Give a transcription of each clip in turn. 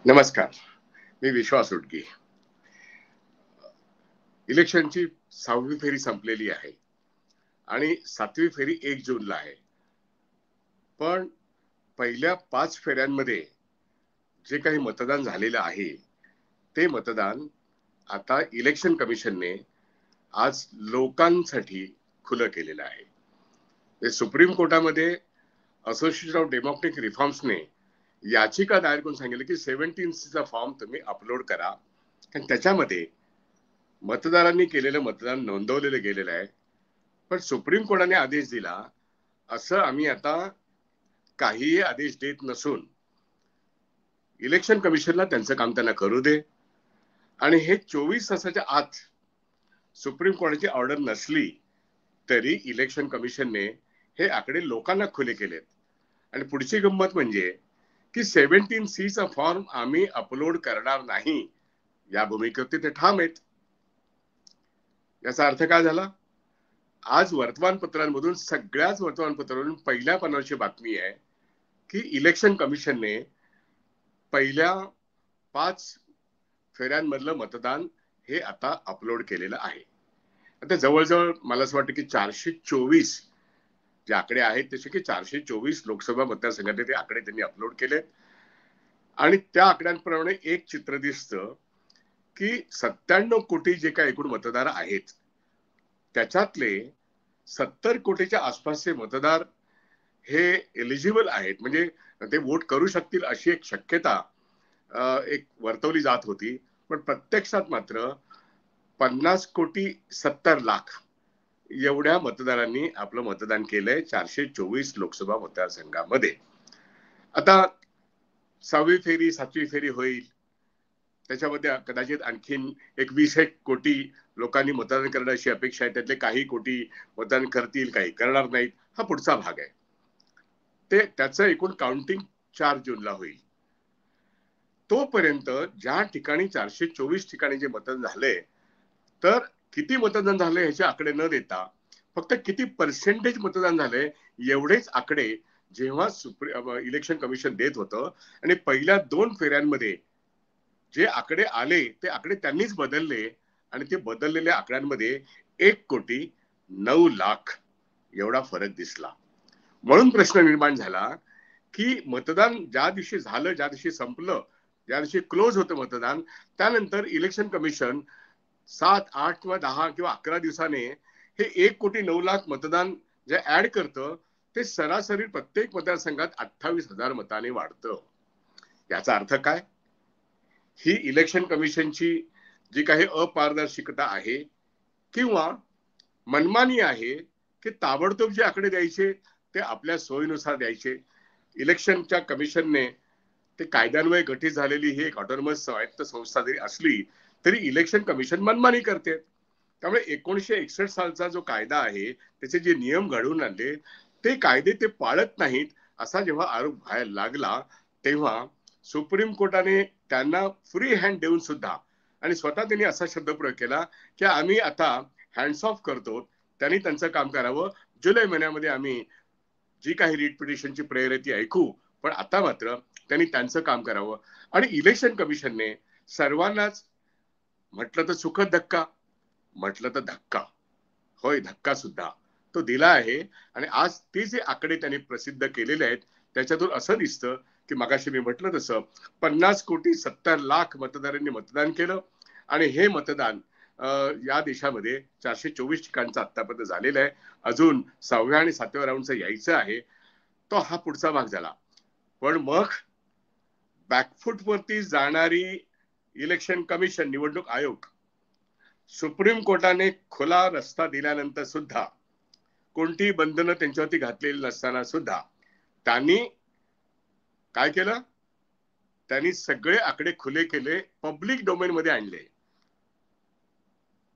नमस्कार. मी विश्वास उटगी. इलेक्शनची 6वी फेरी संपलेली आहे आणि 7वी फेरी 1 जूनला आहे. पण पहिल्या 5 फेऱ्यांमध्ये जे काही मतदान झालेलं आहे ते मतदान आता इलेक्शन कमिशनने आज लोकांसाठी खुलं केलेलं आहे. ते सुप्रीम कोर्टामध्ये असोसिएशन ऑफ डेमोक्रेटिक रिफॉर्म्सने याचिका दायर करून सांगितलं की 17 चा फॉर्म तुम्ही अपलोड करा, कारण त्याच्यामध्ये मतदारांनी केलेलं मतदान नोंदवलेलं गेलेलं आहे. पण सुप्रीम कोर्टाने आदेश दिला, असं आम्ही आता काहीही आदेश देत नसून इलेक्शन कमिशनला त्यांचं काम त्यांना करू दे, आणि हे 24 तासाच्या आत सुप्रीम कोर्टाची ऑर्डर नसली तरी इलेक्शन कमिशनने हे आकडे लोकांना खुले केलेत. आणि पुढची गंमत म्हणजे की 17C चा फॉर्म आम्ही अपलोड करणार नाही या भूमिकेवरती ते ठाम आहेत. याचा अर्थ काय झाला? आज वर्तमानपत्रांमधून, सगळ्याच वर्तमानपत्रांमधून पहिल्या पानावरची बातमी आहे की इलेक्शन कमिशनने पहिल्या 5 फेऱ्यांमधलं मतदान हे आता अपलोड केलेलं आहे. आता जवळजवळ मला असं वाटतं की 424 जे आकडे आहेत तसे की 424 लोकसभा मतदारसंघातले ते आकडे त्यांनी अपलोड केलेत. आणि त्या आकड्यांप्रमाणे एक चित्र दिसतं की 97 कोटी जे काही एकूण मतदार आहेत त्याच्यातले 70 कोटीच्या आसपासचे मतदार हे एलिजिबल आहेत, म्हणजे ते वोट करू शकतील अशी एक शक्यता एक वर्तवली जात होती. पण प्रत्यक्षात मात्र 50 कोटी 70 लाख एवढ्या मतदारांनी आपलं मतदान केलंय 424 लोकसभा मतदारसंघामध्ये. आता 6वी फेरी 7वी फेरी होईल, त्याच्यामध्ये कदाचित आणखीन 21 कोटी लोकांनी मतदान करणं अशी अपेक्षा आहे. त्यातले काही कोटी मतदान करतील, काही करणार नाहीत, हा पुढचा भाग आहे. त्याचं एकूण काउंटिंग 4 जूनला होईल. तोपर्यंत ज्या ठिकाणी 424 ठिकाणी जे मतदान झाले, तर किती मतदान झाले ह्याचे आकडे न देता फक्त किती पर्सेंटेज मतदान झाले एवढेच आकडे जेव्हा इलेक्शन कमिशन देत होतं, आणि पहिल्या 2 फेऱ्यांमध्ये जे आकडे आले ते आकडे त्यांनीच बदलले, आणि ते बदललेल्या आकड्यांमध्ये 1,09,00,000 एवढा फरक दिसला. म्हणून प्रश्न निर्माण झाला की मतदान ज्या दिवशी झालं, ज्या दिवशी संपलं, ज्या दिवशी क्लोज होतं मतदान, त्यानंतर इलेक्शन कमिशन 7, 8 किंवा 10 किंवा 11 दिवसाने हे 1,09,00,000 मतदान जे ऍड करतं ते सरासरी प्रत्येक मतदारसंघात 28,000 मताने वाढतं. याचा अर्थ काय? ही इलेक्शन कमिशनची जी काही अपारदर्शकता आहे किंवा मनमानी आहे की ताबडतोब जे आकडे द्यायचे ते आपल्या सोयीनुसार द्यायचे. इलेक्शनच्या कमिशनने ते कायद्यान्वये गठीत झालेली ही एक ऑटोनॉमस स्वायत्त संस्था जरी असली तरी इलेक्शन कमिशन मनमानी करते. त्यामुळे 1961 सालचा जो कायदा आहे, त्याचे जे नियम घडवून आणले ते कायदे ते पाळत नाहीत, असा जेव्हा आरोप व्हायला लागला तेव्हा सुप्रीम कोर्टाने त्यांना फ्री हँड देऊन सुद्धा, आणि स्वतः त्यांनी असा शब्दप्रयोग केला की आम्ही आता हँड्स ऑफ करतो, त्यांनी त्यांचं काम करावं. जुलै महिन्यामध्ये आम्ही जी काही रीट पिटिशनची प्रेयर आहे ती ऐकू, पण आता मात्र त्यांनी त्यांचं काम करावं. आणि इलेक्शन कमिशनने सर्वांनाच म्हटलं तर सुखद धक्का, म्हटलं तर धक्का, होय धक्का सुद्धा तो दिला आहे. आणि आज ते जे आकडे त्यांनी प्रसिद्ध केलेले आहेत त्याच्यातून असं दिसतं की मगाशी मी म्हटलं तसं 50 कोटी 70 लाख मतदारांनी मतदान केलं, आणि हे मतदान या देशामध्ये 424 ठिकाणचं आतापर्यंत झालेलं आहे. अजून 6व्या आणि 7व्या राऊंडचं यायचं आहे. तो हा पुढचा भाग झाला. पण मग बॅकफूट वरती जाणारी इलेक्शन कमिशन, निवडणूक आयोग, सुप्रीम कोर्टाने खुला रस्ता दिल्यानंतर सुद्धा, कोणती बंधनं त्यांच्यावरती घातलेली नसताना सुद्धा त्यांनी काय केलं? त्यांनी सगळे आकडे खुले केले, पब्लिक डोमेन मध्ये आणले.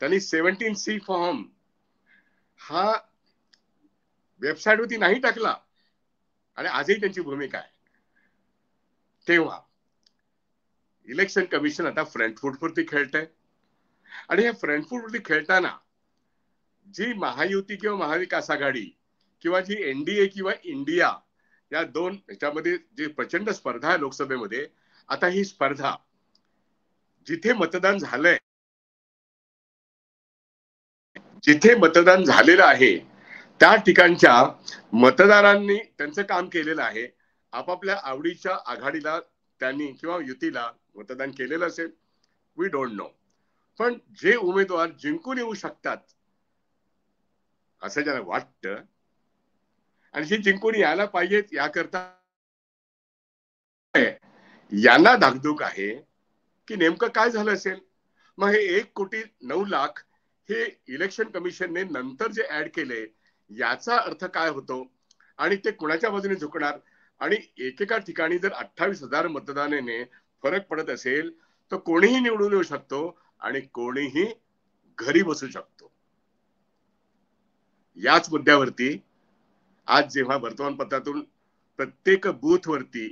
त्यांनी 17C फॉर्म हा वेबसाईटवरती नाही टाकला, आणि आजही त्यांची भूमिका आहे. तेव्हा इलेक्शन कमिशन आता फ्रंट फूट वरती खेळतंय, आणि हे फ्रंट फूट वरती खेळताना जी महायुती किंवा महाविकास आघाडी किंवा जी एनडीए किंवा इंडिया या दोन ह्याच्यामध्ये जी प्रचंड स्पर्धा आहे लोकसभेमध्ये, आता ही स्पर्धा जिथे मतदान झालंय, जिथे मतदान झालेलं आहे त्या ठिकाणच्या मतदारांनी त्यांचं काम केलेलं आहे. आपापल्या आवडीच्या आघाडीला त्यांनी किंवा युतीला मतदान केलेलं असेल, वी डोंट नो. पण जे उमेदवार जिंकून येऊ शकतात असं ज्यांना वाटतं आणि जे जिंकून यायला पाहिजेत याकरता यांना धाकधूक आहे की नेमकं काय झालं असेल. मग हे 1,900,000 हे इलेक्शन कमिशनने नंतर जे ऍड केले याचा अर्थ काय होतो आणि ते कुणाच्या बाजूने झुकणार. आणि एकेका ठिकाणी जर 28,000 मतदानाने फरक पडत असेल तर कोणीही निवडून येऊ शकतो आणि कोणीही घरी बसू शकतो. याच मुद्द्यावरती आज जेव्हा वर्तमानपत्रातून प्रत्येक बूथवरती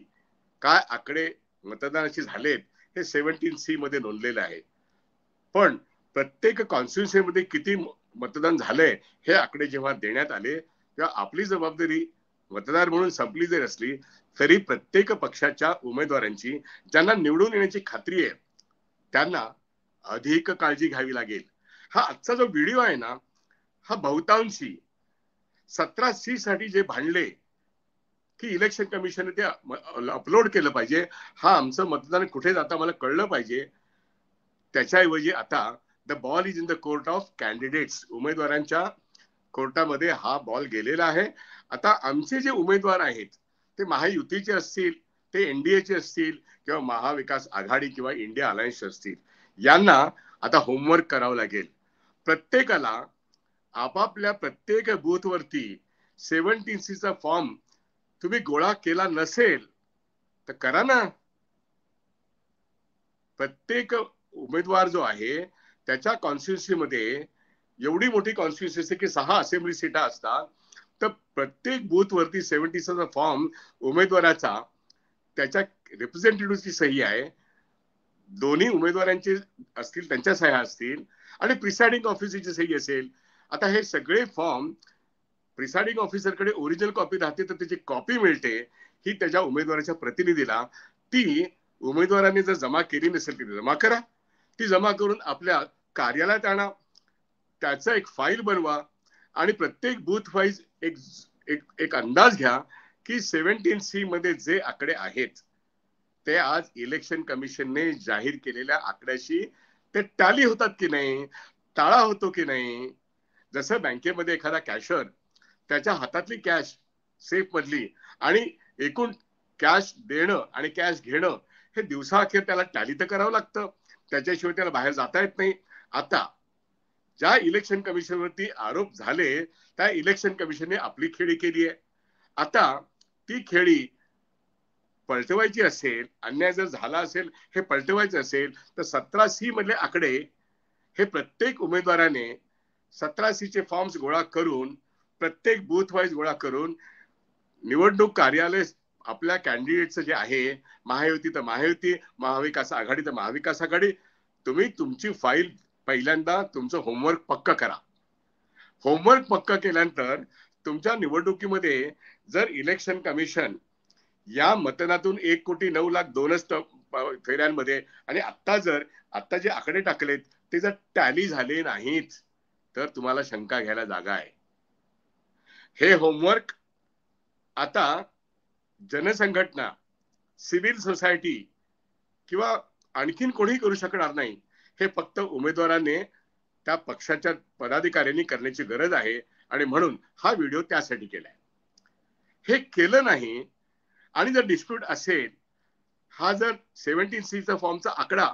काय आकडे मतदानाचे झालेत हे 17C मध्ये नोंदलेलं आहे, पण प्रत्येक कॉन्स्टिट्युन्सीमध्ये किती मतदान झालंय हे आकडे जेव्हा देण्यात आले तेव्हा आपली जबाबदारी मतदार म्हणून संपली जरी असली तरी प्रत्येक पक्षाच्या उमेदवारांची ज्यांना निवडून येण्याची खात्री आहे त्यांना अधिक काळजी घ्यावी लागेल. हा आजचा जो व्हिडिओ आहे ना, हा बहुतांशी 17C साठी जे भांडले की इलेक्शन कमिशन ते अपलोड केलं पाहिजे, हा आमचं मतदान कुठे जातं मला कळलं पाहिजे, त्याच्याऐवजी आता the ball is in the court of candidates, उमेदवारांच्या कोर्टामध्ये हा बॉल गेलेला आहे. आता आमचे जे उमेदवार आहेत ते महायुतीचे असतील, ते एनडीएचे असतील किंवा महाविकास आघाडी किंवा इंडिया अलायन्स असतील, यांना आता होमवर्क करावं लागेल. प्रत्येकाला आपापल्या प्रत्येक बूथवरती 17C चा फॉर्म तुम्ही गोळा केला नसेल तर करा ना. प्रत्येक उमेदवार जो आहे त्याच्या कॉन्स्टिट्युन्सीमध्ये एवढी मोठी कॉन्स्टिट्युन्सी की 6 असेंब्ली सीटा असतात, तर प्रत्येक बूथवरती 70 चा फॉर्म उमेदवाराचा त्याच्या रिप्रेझेंटेटिव्हची सही आहे, दोन्ही उमेदवारांचे असतील त्यांच्या सह्या असतील आणि प्रिसाइडिंग ऑफिसरची सही असेल. आता हे सगळे फॉर्म प्रिसाइडिंग ऑफिसरकडे ओरिजिनल कॉपी राहते तर त्याची कॉपी मिळते ही त्याच्या उमेदवाराच्या प्रतिनिधीला. ती उमेदवारांनी जर जमा केली नसेल ती जमा करा, ती जमा करून आपल्या कार्यालयात आणा, त्याचा एक फाईल बनवा आणि प्रत्येक बूथ वाईज एक एक एक अंदाज घ्या की 17C मध्ये जे आकडे आहेत ते आज इलेक्शन कमिशनने जाहीर केलेल्या आकड्याशी ते टॅली होतात की नाही, टाळा होतो की नाही. जसं बँकेमध्ये एखादा कॅशर त्याच्या हातातली कॅश सेफ मधली आणि एकूण कॅश देणं आणि कॅश घेणं हे दिवसाअखेर त्याला टॅली तर करावं लागतं, त्याच्याशिवाय त्याला बाहेर जाता येत नाही. आता ज्या इलेक्शन कमिशनवरती आरोप झाले त्या इलेक्शन कमिशनने आपली खेळी केली आहे. आता ती खेळी पलटवायची असेल, अन्याय जर झाला असेल हे पलटवायचं असेल तर 17C मधले आकडे हे प्रत्येक उमेदवाराने 17C चे फॉर्म्स गोळा करून प्रत्येक बूथ वाईज गोळा करून निवडणूक कार्यालय आपल्या कॅन्डिडेटचं जे आहे, महायुती तर महायुती, महाविकास आघाडी तर महाविकास आघाडी, तुम्ही तुमची फाईल पहिल्यांदा तुमचं होमवर्क पक्क करा. होमवर्क पक्क केल्यानंतर तुमच्या निवडणुकीमध्ये जर इलेक्शन कमिशन या मतदानातून 1,09,02,000 फेऱ्यांमध्ये आणि आता जे आकडे टाकलेत ते जर टॅली झाले नाहीत तर तुम्हाला शंका घ्यायला जागा आहे. हे होमवर्क आता जनसंघटना, सिव्हिल सोसायटी किंवा आणखीन कोणी करू शकणार नाही. हे फक्त उमेदवाराने त्या पक्षाच्या पदाधिकाऱ्यांनी करण्याची गरज आहे आणि म्हणून हा व्हिडिओ त्यासाठी केलाय. हे केलं नाही आणि जर डिस्प्यूट असेल, हा जर 17C चा फॉर्मचा आकडा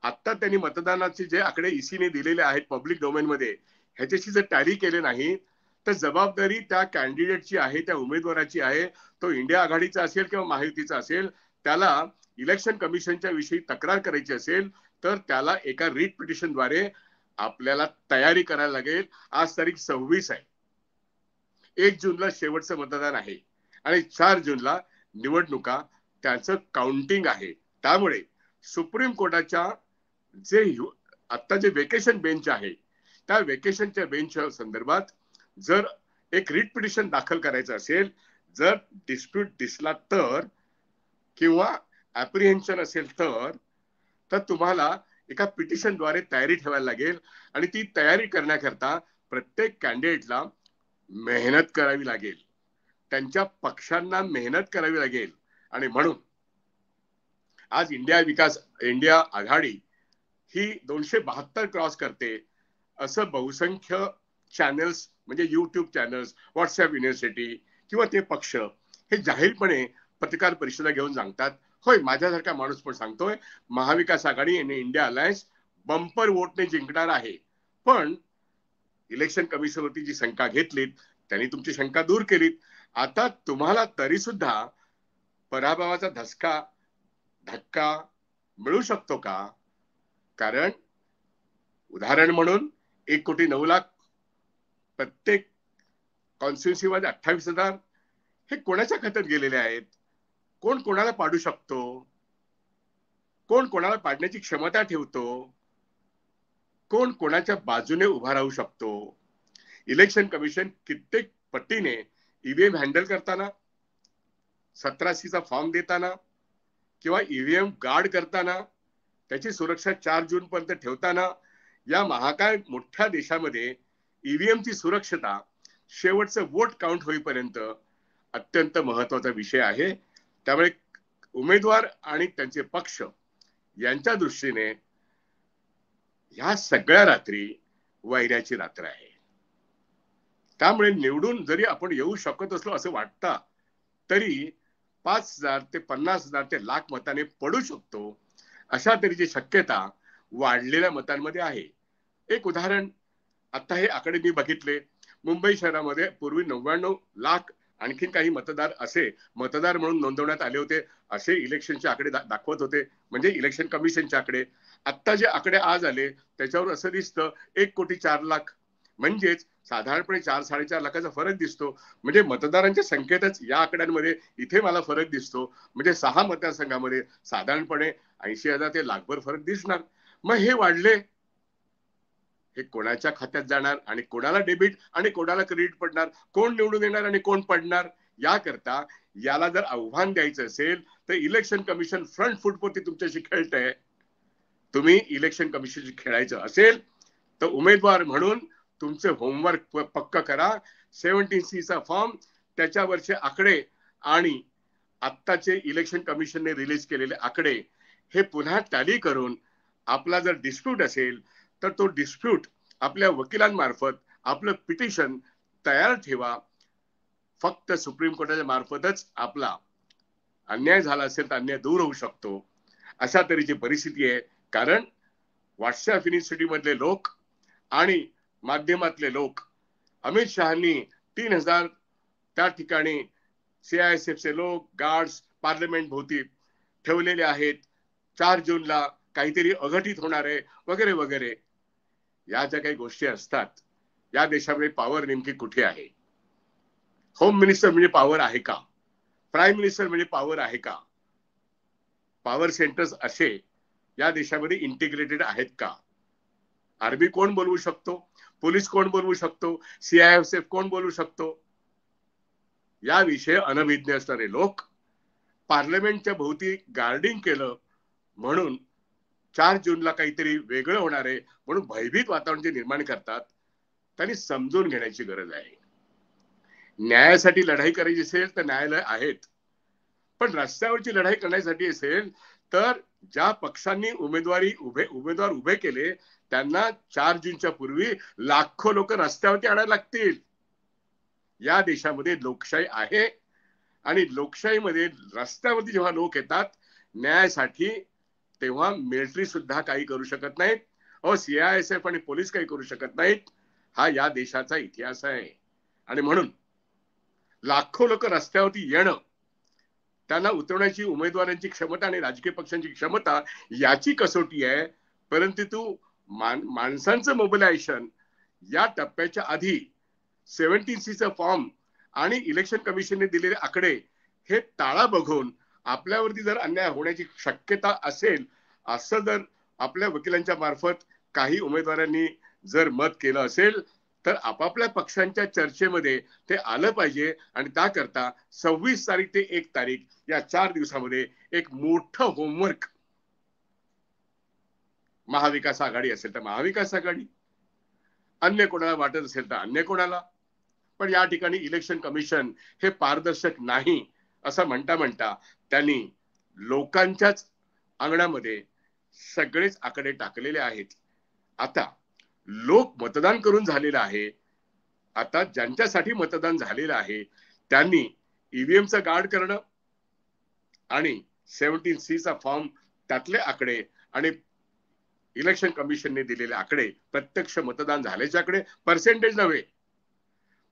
आता त्यांनी मतदानाचे जे आकडे ईसीने दिलेले आहेत पब्लिक डोमेन मध्ये ह्याच्याशी जर टॅली केले नाही तर जबाबदारी त्या कॅन्डिडेटची आहे, त्या उमेदवाराची आहे. तो इंडिया आघाडीचा असेल किंवा महायुतीचा असेल, त्याला इलेक्शन कमिशनच्या विषयी तक्रार करायची असेल तर त्याला एका रीट पिटिशनद्वारे आपल्याला तयारी करायला लागेल. आज तारीख 26 आहे, 1 जूनला शेवटचं मतदान आहे आणि 4 जूनला निवडणुका त्याचं काउंटिंग आहे. त्यामुळे सुप्रीम कोर्टाच्या जे आता जे वेकेशन बेंच आहे त्या वेकेशनच्या बेंच संदर्भात जर एक रिट पिटिशन दाखल करायचं असेल, जर डिस्प्यूट दिसला तर, किंवा ऍप्रिहेन्शन असेल तर तुम्हाला एका पिटिशनद्वारे तयारी ठेवायला लागेल आणि ती तयारी करण्याकरता प्रत्येक कॅन्डिडेटला मेहनत करावी लागेल, त्यांच्या पक्षांना मेहनत करावी लागेल. आणि म्हणून आज इंडिया आघाडी ही 272 क्रॉस करते असं बहुसंख्य चॅनल्स म्हणजे युट्यूब चॅनल्स, व्हॉट्सअप युनिव्हर्सिटी किंवा ते पक्ष हे जाहीरपणे पत्रकार परिषदा घेऊन सांगतात. होय, माझ्यासारखा माणूस पण सांगतोय महाविकास आघाडी आणि इंडिया अलायन्स बंपर वोटने जिंकणार आहे. पण इलेक्शन कमिशनवरती जी शंका घेतलीत त्यांनी तुमची शंका दूर केलीत. आता तुम्हाला तरी सुद्धा पराभवाचा धक्का मिळू शकतो का? कारण उदाहरण म्हणून 1,09,00,000 प्रत्येक कॉन्स्टिट्युन्सीमध्ये 28,000 हे कोणाच्या खात्यात गेलेले आहेत? कोण कोणाला पाडू शकतो? कोण कोणाला पाडण्याची क्षमता ठेवतो? कोण कोणाच्या बाजूने उभा राहू शकतो? इलेक्शन कमिशन कित्येक पटीने ईव्हीएम हँडल करताना, 17C फॉर्म देताना किंवा ईव्हीएम गार्ड करताना, त्याची सुरक्षा 4 जून पर्यंत ठेवताना, या महाकाय मोठ्या देशामध्ये ईव्हीएमची सुरक्षता शेवटचं वोट काउंट होईपर्यंत अत्यंत महत्वाचा विषय आहे. त्यामुळे उमेदवार आणि त्यांचे पक्ष यांच्या दृष्टीने ह्या सगळ्या रात्री वैऱ्याची रात्र आहे. त्यामुळे निवडून जरी आपण येऊ शकत असलो असं वाटतं तरी 5,000 ते 50,000 ते लाख मताने पडू शकतो अशा तऱ्हेची शक्यता वाढलेल्या मतांमध्ये आहे. एक उदाहरण, आता हे आकडे मी बघितले, मुंबई शहरामध्ये पूर्वी 99 लाख आणखीन काही मतदार म्हणून नोंदवण्यात आले होते असे इलेक्शनचे आकडे दाखवत होते, म्हणजे इलेक्शन कमिशनचे आकडे. आता जे आकडे आज आले त्याच्यावर असं दिसतं 1,04,00,000, म्हणजेच साधारणपणे 4-4.5 लाखाचा फरक दिसतो. म्हणजे मतदारांच्या संख्येतच या आकड्यांमध्ये इथे मला फरक दिसतो. म्हणजे 6 मतदारसंघामध्ये साधारणपणे 80,000 ते लाखभर फरक दिसणार. मग हे वाढले, हे कोणाच्या खात्यात जाणार आणि कोणाला डेबिट आणि कोणाला क्रेडिट पडणार, कोण निवडून येणार आणि कोण पडणार, याकरता याला जर आव्हान द्यायचं असेल तर इलेक्शन कमिशन फ्रंट फुटवरती तुमच्याशी खेळतंय. तुम्ही इलेक्शन कमिशनशी खेळायचं असेल तर उमेदवार म्हणून तुमचे होमवर्क पक्क करा. 17C फॉर्म, त्याच्यावरचे आकडे आणि आत्ताचे इलेक्शन कमिशनने रिलीज केलेले आकडे हे पुन्हा टॅली करून आपला जर डिस्प्यूट असेल तर तो डिस्प्यूट आपल्या वकिलांमार्फत आपलं पिटिशन तयार ठेवा. फक्त सुप्रीम कोर्टाच्या मार्फतच आपला अन्याय झाला असेल तर अन्याय दूर होऊ शकतो, अशा तऱ्हेची परिस्थिती आहे. कारण व्हॉट्सअप युनिव्हर्सिटी मधले लोक आणि माध्यमातले लोक, अमित शहानी 3,000 त्या ठिकाणी CISFचे लोक, गार्ड्स पार्लमेंट भोवती ठेवलेले आहेत. 4 जूनला काहीतरी अघटित होणार आहे वगैरे वगैरे. या ज्या काही गोष्टी असतात, या देशामध्ये पॉवर नेमकी कुठे आहे? होम मिनिस्टर म्हणजे पॉवर आहे का? प्राईम मिनिस्टर म्हणजे पॉवर आहे का? पॉवर सेंटर्स असे या देशामध्ये इंटिग्रेटेड आहेत का? आर्मी कोण बोलवू शकतो? पोलीस कोण बोलवू शकतो? CISF कोण बोलवू शकतो? याविषयी अनभिज्ञ असणारे लोक पार्लमेंटच्या भोवती गार्डिंग केलं म्हणून 4 जूनला काहीतरी वेगळं होणार आहे म्हणून भयभीत वातावरण जे निर्माण करतात, त्यांनी समजून घेण्याची गरज आहे. न्यायासाठी लढाई करायची असेल तर न्यायालय आहेत, पण रस्त्यावरची लढाई करण्यासाठी असेल तर ज्या पक्षांनी उमेदवार उभे केले त्यांना 4 जूनच्या पूर्वी लाखो लोक रस्त्यावरती आणायला लागतील. या देशामध्ये लोकशाही आहे आणि लोकशाहीमध्ये रस्त्यावरती जेव्हा लोक येतात न्यायासाठी, तेव्हा मिलिटरी सुद्धा काही करू शकत नाहीत. CISF आणि पोलीस काही करू शकत नाहीत. हा या देशाचा इतिहास आहे. आणि म्हणून लाखो लोक रस्त्यावरती येणं, त्यांना उतरवण्याची उमेदवारांची क्षमता आणि राजकीय पक्षांची क्षमता याची कसोटी आहे. परंतु माणसांचं मोबिलायझेशन या टप्प्याच्या आधी 17C फॉर्म आणि इलेक्शन कमिशनने दिलेले आकडे हे ताळा बघून आपल्यावरती जर अन्याय होण्याची शक्यता असेल असं जर आपल्या वकिलांच्या मार्फत काही उमेदवारांनी जर मत केलं असेल तर आपापल्या पक्षांच्या चर्चेमध्ये ते आलं पाहिजे आणि त्याकरता 26 तारीख ते 1 तारीख या 4 दिवसामध्ये एक मोठं होमवर्क, महाविकास आघाडी असेल तर महाविकास आघाडी, अन्य कोणाला वाटत असेल तर अन्य कोणाला, पण या ठिकाणी इलेक्शन कमिशन हे पारदर्शक नाही असं म्हणता म्हणता त्यांनी लोकांच्याच अंगणामध्ये सगळेच आकडे टाकलेले आहेत. आता लोक मतदान करून झालेलं आहे. आता ज्यांच्यासाठी मतदान झालेलं आहे त्यांनी ईव्हीएमचं गार्ड करणं आणि 17C चा फॉर्म, त्यातले आकडे आणि इलेक्शन कमिशनने दिलेले आकडे, प्रत्यक्ष मतदान झाल्याचे आकडे, पर्सेंटेज नव्हे,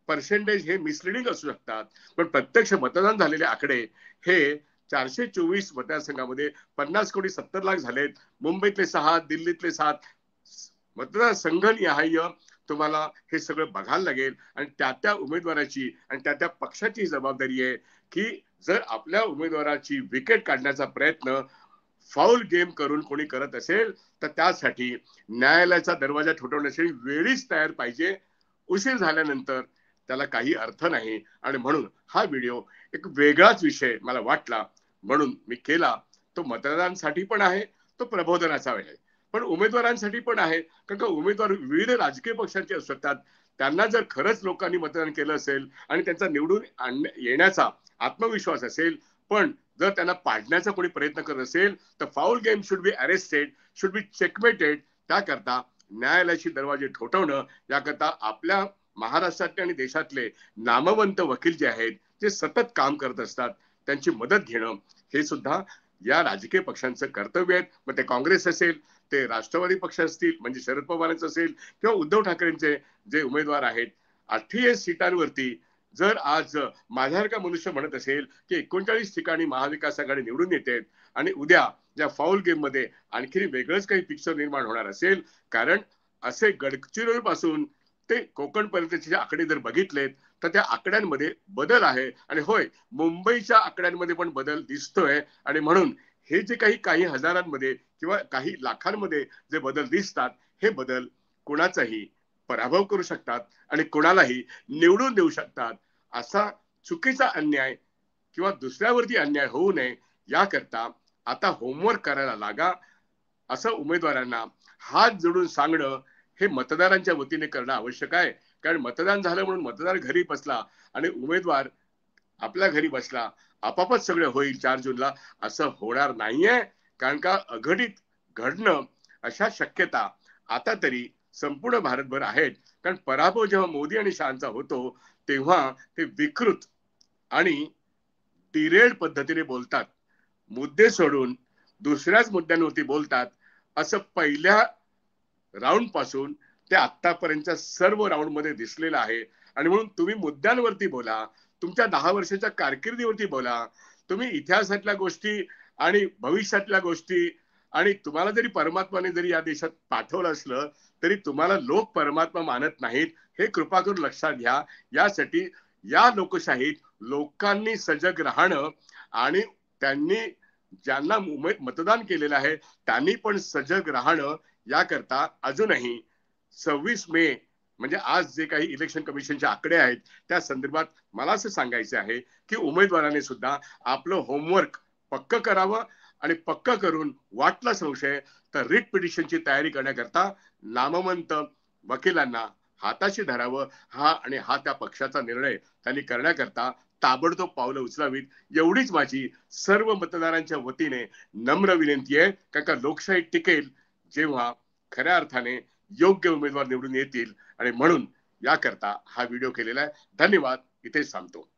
पर्सेंटेज हे मिसलिडिंग असू शकतात, पण प्रत्यक्ष मतदान झालेले आकडे हे 424 मतदारसंघामध्ये 50,70,00,000 झालेत. मुंबईतले 6, दिल्लीतले 7 मतदारसंघ निहाय तुम्हाला हे सगळं बघायला लागेल आणि त्या उमेदवाराची आणि त्या पक्षाची जबाबदारी आहे की जर आपल्या उमेदवाराची विकेट काढण्याचा प्रयत्न फाऊल गेम करून कोणी करत असेल तर त्यासाठी न्यायालयाचा दरवाजा ठोठावण्यासाठी वेळीच तयार पाहिजे. उशीर झाल्यानंतर त्याला काही अर्थ नाही आणि म्हणून हा व्हिडिओ एक वेगळाच विषय मला वाटला म्हणून मी केला. तो मतदारांसाठी पण आहे, तो प्रबोधनाचा आहे, पण उमेदवारांसाठी पण आहे. कारण का उमेदवार विविध राजकीय पक्षांचे असू शकतात. त्यांना जर खरंच लोकांनी मतदान केलं असेल आणि त्यांचा निवडून येण्याचा आत्मविश्वास असेल, पण जर त्यांना पाडण्याचा कोणी प्रयत्न करत असेल तर foul game should be arrested, should be checkmated. त्याकरता न्यायालयाची दरवाजे ठोठावणं, याकरता आपल्या महाराष्ट्रातले आणि देशातले नामवंत वकील जे आहेत जे सतत काम करत असतात त्यांची मदत घेणं हे सुद्धा या राजकीय पक्षांचं कर्तव्य आहे. मग ते काँग्रेस असेल, ते राष्ट्रवादी पक्ष असतील म्हणजे शरद पवारांचं असेल, किंवा उद्धव ठाकरेंचे जे उमेदवार आहेत. 48 सीटांवरती जर आज माझ्यासारखा मनुष्य म्हणत असेल की 39 ठिकाणी महाविकास आघाडी निवडून येते आणि उद्या या फाऊल गेम मध्ये आणखी वेगळंच काही पिक्चर निर्माण होणार असेल, कारण असे गडचिरोली पासून ते कोकण पर्यंतचे आकडे जर बघितलेत तर त्या आकड्यांमध्ये बदल आहे. आणि होय, मुंबईच्या आकड्यांमध्ये पण बदल दिसतोय. आणि म्हणून हे जे काही हजारांमध्ये किंवा काही लाखांमध्ये जे बदल दिसतात, हे बदल कोणाचाही पराभव करू शकतात आणि कोणालाही निवडून देऊ शकतात. असा चुकीचा अन्याय किंवा दुसऱ्यावरती अन्याय होऊ नये याकरता आता होमवर्क करायला लागा, असं उमेदवारांना हात जोडून सांगणं हे मतदारांच्या वतीने करणं आवश्यक आहे. कारण मतदान झालं म्हणून मतदार घरी बसला आणि उमेदवार आपल्या घरी बसला, आपापच सगळं होईल 4 जूनला, असं होणार नाहीये. कारण का अघटित घडणं अशा शक्यता आता तरी संपूर्ण भारतभर आहेत. कारण पराभव जेव्हा मोदी आणि शहांचा होतो तेव्हा ते विकृत आणि डिरेल्ड पद्धतीने बोलतात, मुद्दे सोडून दुसऱ्याच मुद्द्यांवरती बोलतात. असं पहिल्या राऊंड पासून ते आतापर्यंतच्या सर्व राऊंड मध्ये दिसलेलं आहे. आणि म्हणून तुम्ही मुद्द्यांवरती बोला, तुमच्या 10 वर्षाच्या कारकिर्दीवरती बोला, तुम्ही इतिहासातल्या गोष्टी आणि भविष्यातल्या गोष्टी, आणि तुम्हाला जरी परमात्माने जरी या देशात पाठवलं असलं तरी तुम्हाला लोक परमात्मा मानत नाहीत, हे कृपा करून लक्षात घ्या. यासाठी या लोकशाहीत लोकांनी सजग राहणं आणि त्यांनी ज्यांना मतदान केलेलं आहे त्यांनी पण सजग राहणं, याकरता अजूनही 26 मे म्हणजे आज जे काही इलेक्शन कमिशनचे आकडे आहेत त्या संदर्भात मला असं सांगायचं आहे की उमेदवाराने सुद्धा आपलं होमवर्क पक्क करावं आणि पक्क करून वाटला संशय तर रिट पिटिशनची तयारी करण्याकरता नामवंत वकिलांना हाताशी धरावं. आणि हा त्या पक्षाचा निर्णय त्यांनी करण्याकरता ताबडतोब पावलं उचलावीत, एवढीच माझी सर्व मतदारांच्या वतीने नम्र विनंती आहे. कारण का लोकशाही टिकेल जेव्हा खऱ्या अर्थाने योग्य उमेदवार निवडून येतील. आणि म्हणून याकरता हा व्हिडिओ केलेला आहे. धन्यवाद. इथेच थांबतो.